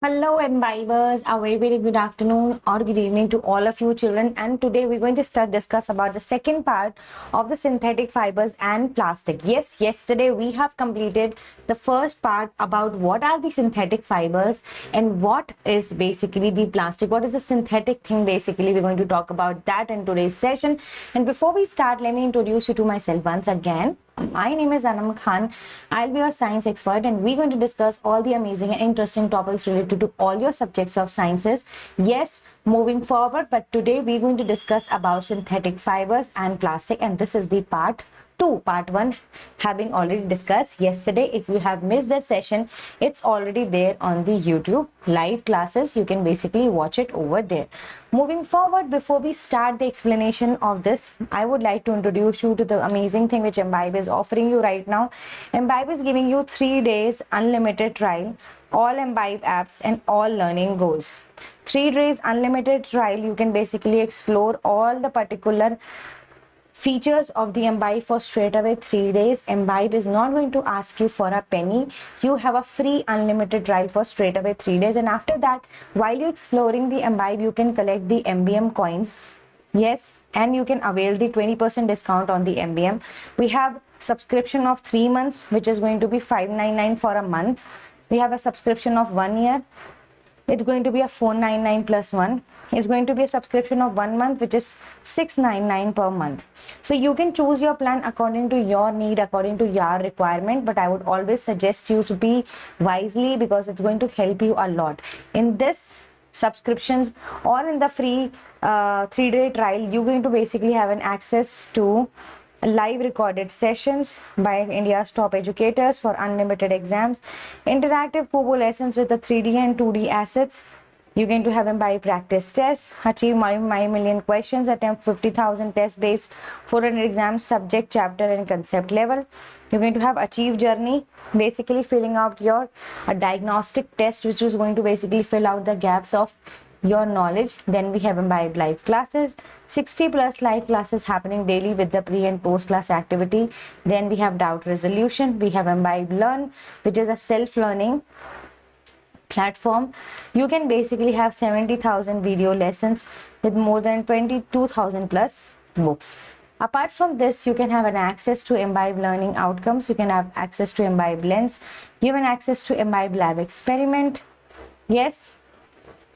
Hello, imbibers. A very good afternoon or good evening to all of you children. And today we're going to discuss about the second part of the synthetic fibers and plastic. Yes, yesterday we have completed the first part about what are the synthetic fibers and what is basically the plastic. What is the synthetic thing basically? We're going to talk about that in today's session. And before we start, let me introduce you to myself once again. My name is Anam Khan. I'll be your science expert and we're going to discuss all the amazing and interesting topics related to all your subjects of sciences. Yes, moving forward, but today we're going to discuss about synthetic fibers and plastic, and this is the part 2. Part 1 having already discussed yesterday. If you have missed that session, it's already there on the YouTube live classes. You can basically watch it over there. Moving forward, before we start the explanation of this, I would like to introduce you to the amazing thing which Imbibe is offering you right now. Imbibe is giving you 3 days unlimited trial, all Imbibe apps and all learning goals. 3 days unlimited trial, you can basically explore all the particular features of the Imbibe for straight away 3 days. Imbibe is not going to ask you for a penny. You have a free unlimited trial for straight away 3 days, and after that, while you're exploring the Imbibe, you can collect the MBM coins. Yes, and you can avail the 20% discount on the MBM. We have subscription of 3 months, which is going to be $599 for a month. We have a subscription of 1 year. It's going to be a $499 plus 1. It's going to be a subscription of 1 month, which is $699 per month. So you can choose your plan according to your need, according to your requirement, but I would always suggest you to be wisely because it's going to help you a lot. In this subscriptions or in the free 3-day trial, you're going to basically have an access to live recorded sessions by India's top educators for unlimited exams, interactive Kubo lessons with the 3D and 2D assets. You're going to have Imbibe practice tests, achieve my million questions, attempt 50,000 tests based 400 exams, subject, chapter and concept level. You're going to have achieve journey, basically filling out your diagnostic test, which is going to basically fill out the gaps of your knowledge. Then we have Imbibe live classes, 60 plus live classes happening daily with the pre and post class activity. Then we have doubt resolution. We have Imbibe Learn, which is a self-learning platform. You can basically have 70,000 video lessons with more than 22,000 plus books. Apart from this, you can have an access to Imbibe learning outcomes. You can have access to Imbibe Lens. You have access to Imbibe Lab Experiment. Yes,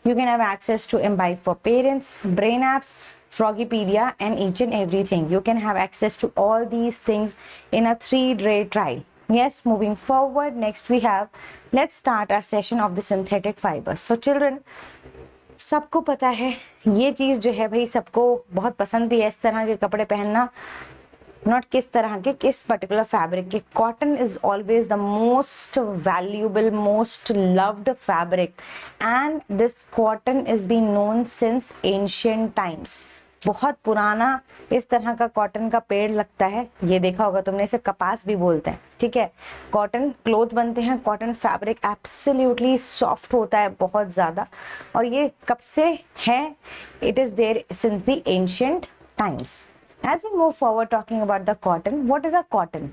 you can have access to Imbibe for Parents, Brain Apps, Froggypedia, and each and everything. You can have access to all these things in a 3-day trial. Yes, moving forward, next we have, let's start our session of the synthetic fibers. So children, सबको पता है ये चीज़ जो है भाई सबको बहुत पसंद भी है इस तरह के कपड़े पहनना. नॉट किस तरह के, किस पर्टिकुलर फैब्रिक के. Cotton is always the most valuable, most loved fabric, and this cotton is been known since ancient times. बहुत पुराना इस तरह का कॉटन का पेड़ लगता है. ये देखा होगा तुमने, इसे कपास भी बोलते हैं. ठीक है, कॉटन क्लोथ बनते हैं. कॉटन फैब्रिक एब्सोल्युटली सॉफ्ट होता है बहुत ज़्यादा, और ये कब से है? It is there since the ancient times. As we move forward talking about the cotton, what is a cotton?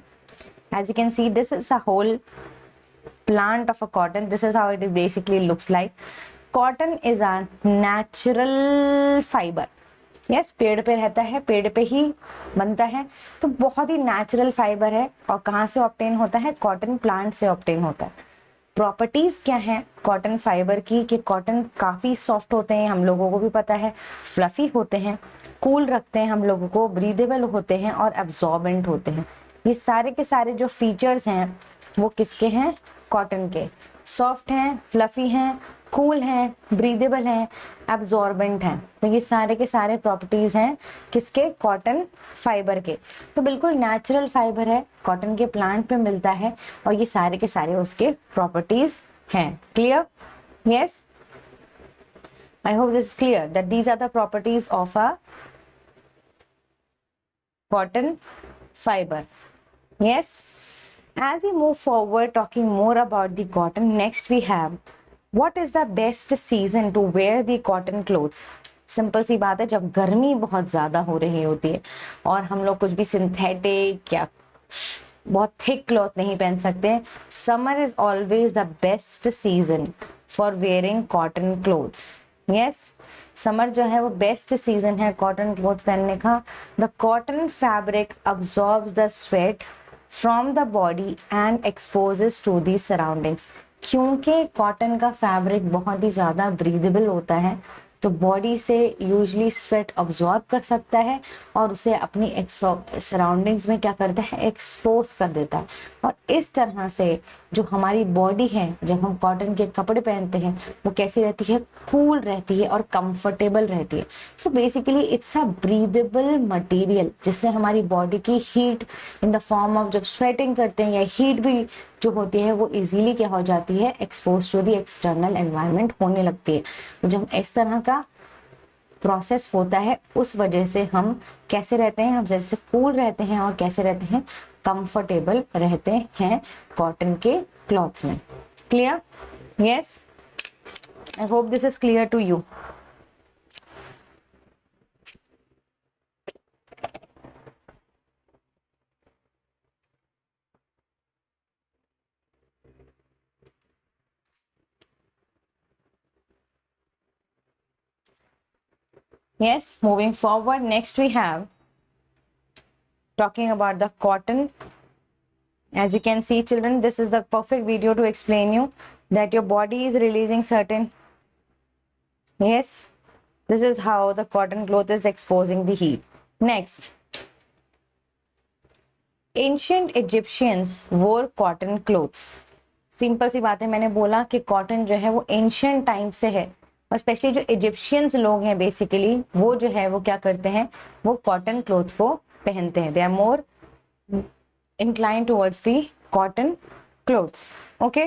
As you can see, this is a whole plant of a cotton. This is how it basically looks like. Cotton is a natural fiber. Yes, पेड़ पे रहता है, पेड़ पे ही बनता है, तो बहुत ही नेचुरल फाइबर है. और कहाँ से ऑब्टेन होता है? कॉटन प्लांट से ऑब्टेन होता है. प्रॉपर्टीज क्या है कॉटन फाइबर की? कि कॉटन काफ़ी सॉफ्ट होते हैं, हम लोगों को भी पता है, फ्लफी होते हैं, कूल रखते हैं हम लोगों को, ब्रीदेबल होते हैं और एब्जॉर्बेंट होते हैं. ये सारे के सारे जो फीचर्स हैं वो किसके हैं? कॉटन के. सॉफ्ट हैं, फ्लफी हैं, कूल हैं, ब्रीदेबल हैं, एब्जॉर्बेंट हैं. तो ये सारे के सारे प्रॉपर्टीज हैं किसके? कॉटन फाइबर के. तो बिल्कुल नेचुरल फाइबर है, कॉटन के प्लांट पे मिलता है, और ये सारे के सारे उसके प्रॉपर्टीज हैं. Clear? Yes, I hope this is clear that these are the properties of a cotton fiber. Yes, as we move forward talking more about the cotton, next we have what is the best season to wear the cotton clothes. Simple सी बात है, जब गर्मी बहुत ज़्यादा हो रही होती है और हम लोग कुछ भी सिंथेटिक या बहुत थिक क्लॉथ नहीं पहन सकते. Summer is always the best season for wearing cotton clothes. Yes, summer जो है वो बेस्ट सीजन है कॉटन क्लोथ पहनने का। The cotton fabric absorbs the sweat from the body and exposes to the surroundings. क्योंकि कॉटन का fabric बहुत ही ज़्यादा ब्रीदेबल होता है, तो बॉडी से यूजली स्वेट अब्जॉर्ब कर सकता है और उसे अपनी सराउंडिंग्स में क्या करता है, एक्सपोज कर देता है। और इस तरह से जो हमारी बॉडी है जब हम कॉटन के कपड़े पहनते हैं वो कैसी रहती है, कूल रहती है और कंफर्टेबल रहती है। So basically it's a breathable material जिससे हमारी बॉडी की heat in the form of जब स्वेटिंग करते हैं या हीट भी जो होती है वो इजीली क्या हो जाती है, expose to the external environment होने लगती है। तो जब इस तरह का प्रोसेस होता है उस वजह से हम कैसे रहते हैं, हम जैसे कूल रहते हैं और कैसे रहते हैं, कंफर्टेबल रहते हैं कॉटन के क्लॉथ्स में। Clear? Yes, I hope this is clear to you. Yes, moving forward, next we have talking about the cotton. As you can see children, this is the perfect video to explain you that your body is releasing certain, yes, this is how the cotton cloth is exposing the heat. Next, ancient Egyptians wore cotton clothes. Simple सी बात है, मैंने बोला कि cotton जो है वो ancient time से है और स्पेशली जो इजिप्शियंस लोग हैं बेसिकली वो जो है वो क्या करते हैं, वो कॉटन क्लोथ्स को पहनते हैं। They are more inclined towards the cotton clothes. Okay,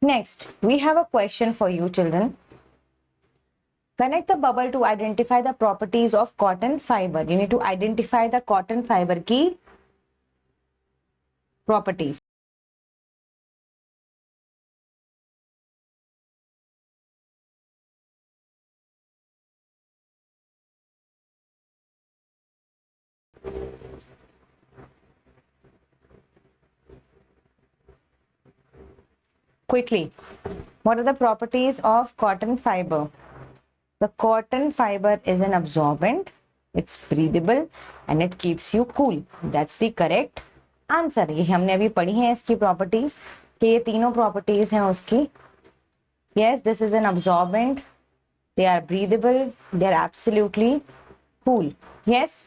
next we have a question for you children. Connect the bubble to identify the properties of cotton fiber. You need to identify the cotton fiber key properties. Quickly, what are the properties of cotton fiber? The cotton fiber is an absorbent, it's breathable and it keeps you cool. That's the correct answer. ये हमने अभी पढ़ी है इसकी properties कि ये तीनों properties हैं उसकी. Yes, this is an absorbent, they are breathable, they are absolutely cool. Yes,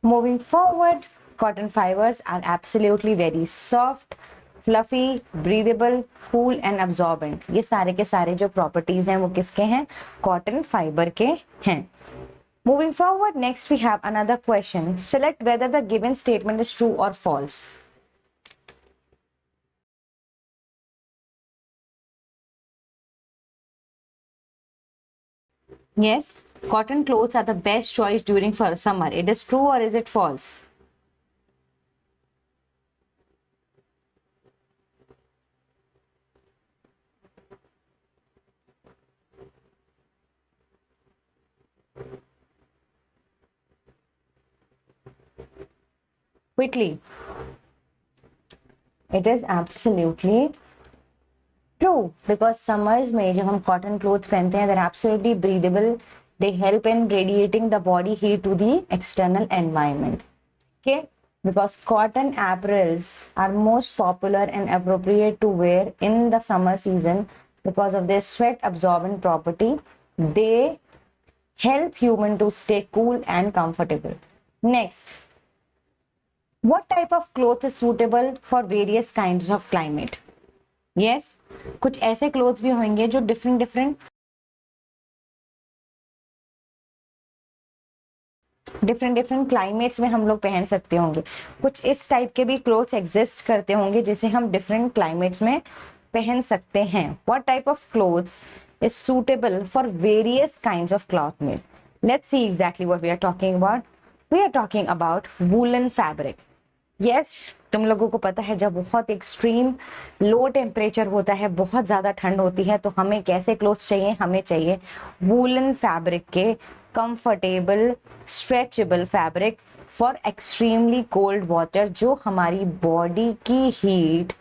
moving forward, cotton fibers are absolutely very soft, fluffy, breathable, cool and absorbent. ये सारे के सारे जो प्रॉपर्टीज हैं वो किसके हैं, कॉटन फाइबर के हैं। Moving forward, next we have another question. Select whether the given statement is true और false. Yes, cotton clothes are the best choice during summer. It is true or is it false? Quickly. It is absolutely true because summers में जब हम cotton clothes पहनते हैं, they're absolutely breathable. They help in radiating the body heat to the external environment. Okay, because cotton apparels are most popular and appropriate to wear in the summer season because of their sweat absorbent property. They help human to stay cool and comfortable. Next, what type of clothes is suitable for various kinds of climate? Yes, कुछ ऐसे clothes भी होंगे जो different climates में हम लोग पहन सकते होंगे। कुछ इस टाइप के भी क्लोथ्स एग्जिस्ट करते होंगे जिसे हम डिफरेंट क्लाइमेट्स में पहन सकते हैं। What type of clothes is suitable for various kinds of cloth made? Let's see exactly what we are talking about. We are talking about woollen fabric. Yes, तुम लोगों को पता है जब बहुत एक्सट्रीम लो टेम्परेचर होता है, बहुत ज़्यादा ठंड होती है, तो हमें कैसे क्लोथ्स चाहिए? हमें चाहिए वूलन फैब्रिक के comfortable stretchable fabric for extremely cold water, जो हमारी बॉडी की हीट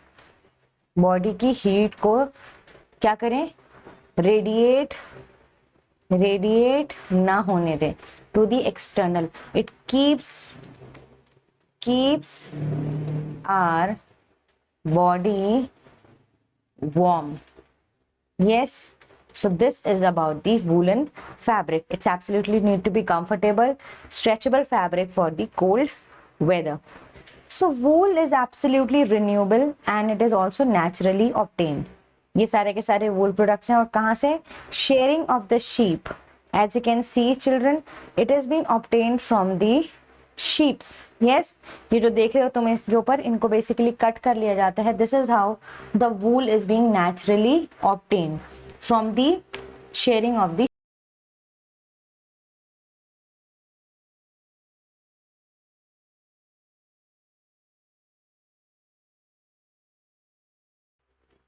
बॉडी की हीट को क्या करें, रेडिएट ना होने दें to the external. It keeps our body warm. Yes, so this is about the woolen fabric. It's absolutely need to be comfortable, stretchable fabric for the cold weather. So wool is absolutely renewable and it is also naturally obtained. ये सारे के सारे wool products हैं और कहाँ से, shearing of the sheep. As you can see children, it has been obtained from the sheeps. Yes, ये जो देख रहे हो तुम इसके ऊपर, इनको बेसिकली कट कर लिया जाता है. This is how the wool is being naturally obtain from the shearing of the.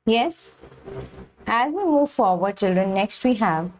Yes, as we move forward children, next we have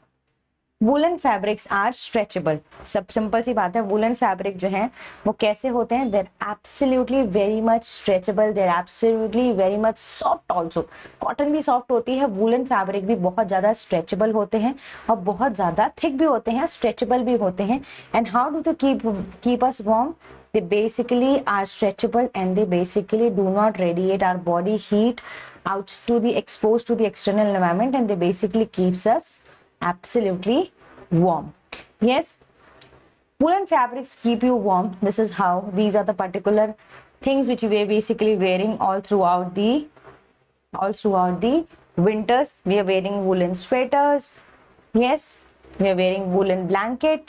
woollen fabrics are stretchable. सब सिंपल सी बात है, वूलन फैब्रिक जो है वो कैसे होते हैं, there absolutely very much stretchable, there absolutely very much soft also. Cotton भी सॉफ्ट होती है, वूलन फैब्रिक भी बहुत ज्यादा स्ट्रेचेबल होते हैं और बहुत ज्यादा थिक भी होते हैं, स्ट्रेचेबल भी होते हैं. And how do they keep us warm, they basically are stretchable and they basically do not radiate our body heat out to the exposed to the external environment, and they basically keeps us absolutely warm. Yes, woolen fabrics keep you warm. This is how, these are the particular things which we are basically wearing all throughout the winters. We are wearing woolen sweaters. Yes, we are wearing woolen blanket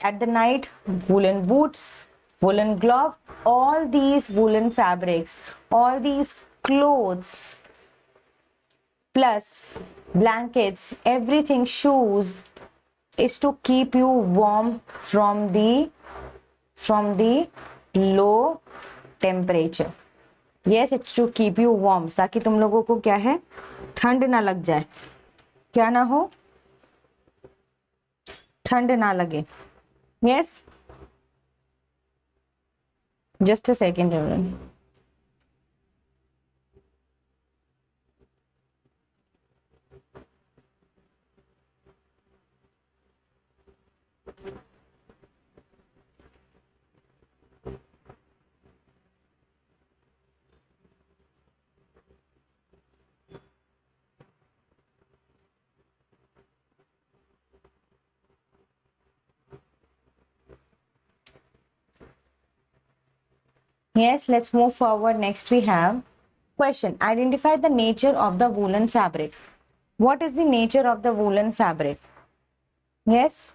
at the night, woolen boots, woolen glove. All these woolen fabrics, all these clothes plus blankets, everything, shoes, is to keep you warm from the low temperature. Yes, it's to keep you warm, ताकि तुम लोगों को क्या है, ठंड ना लग जाए, क्या ना हो, ठंड ना लगे. Yes, just a second children. Yes, let's move forward. Next we have question. Identify the nature of the woolen fabric. What is the nature of the woolen fabric? Yes.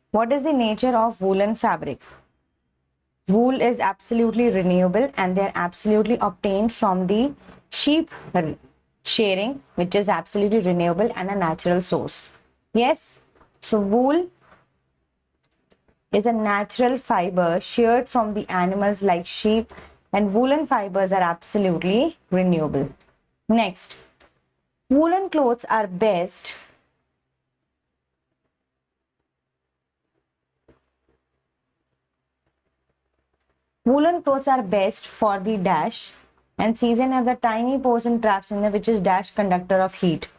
What is the nature of woolen fabric? Wool is absolutely renewable and they're absolutely obtained from the sheep shearing, which is absolutely renewable and a natural source. Yes. So wool is a natural fiber sheared from the animals like sheep, and woolen fibers are absolutely renewable. Next, woolen clothes are best for the dash and season have the tiny pores and traps in there, which is dash conductor of heat.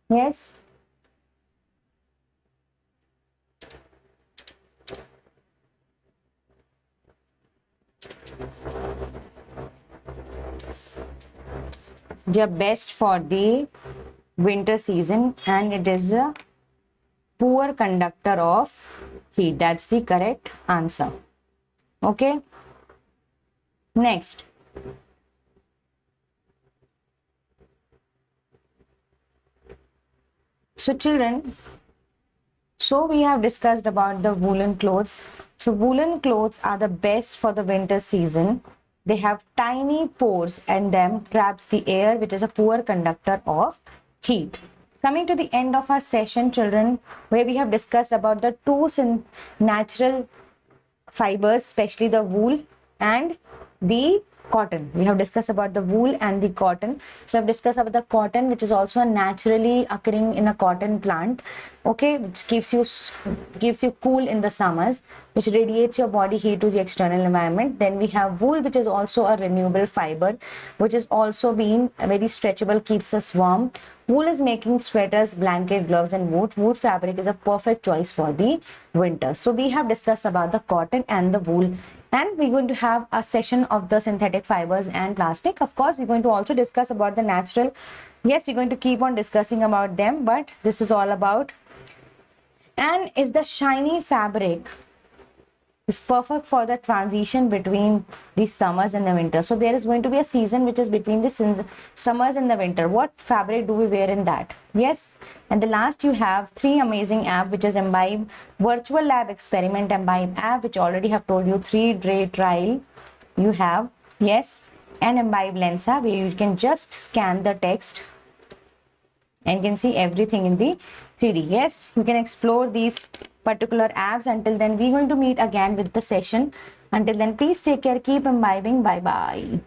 Yes. They are best for the winter season and it is a poor conductor of heat. That's the correct answer. Okay. Next. So children, so we have discussed about the woolen clothes. So woolen clothes are the best for the winter season. They have tiny pores and them traps the air, which is a poor conductor of heat. Coming to the end of our session, children, where we have discussed about the two natural fibers, especially the wool and the cotton. We have discussed about the wool and the cotton. So I've discussed about the cotton, which is also naturally occurring in a cotton plant, okay, which keeps you cool in the summers, which radiates your body heat to the external environment. Then we have wool, which is also a renewable fiber, which is also being very stretchable, keeps us warm. Wool is making sweaters, blanket, gloves, and wood. Wood fabric is a perfect choice for the winter. So we have discussed about the cotton and the wool, and we're going to have a session of the synthetic fibers and plastic. Of course, we're going to also discuss about the natural. Yes, we're going to keep on discussing about them, but this is all about. And is the shiny fabric is perfect for the transition between the summers and the winter. So there is going to be a season which is between the summers and the winter. What fabric do we wear in that? Yes. And the last, you have 3 amazing app, which is Imbibe, Virtual Lab Experiment, Imbibe app, which already have told you, 3-day trial you have. Yes. And Imbibe Lensa, where you can just scan the text and can see everything in the 3D. Yes, you can explore these particular apps. Until then, we're going to meet again with the session. Until then, please take care, keep imbibing. Bye bye.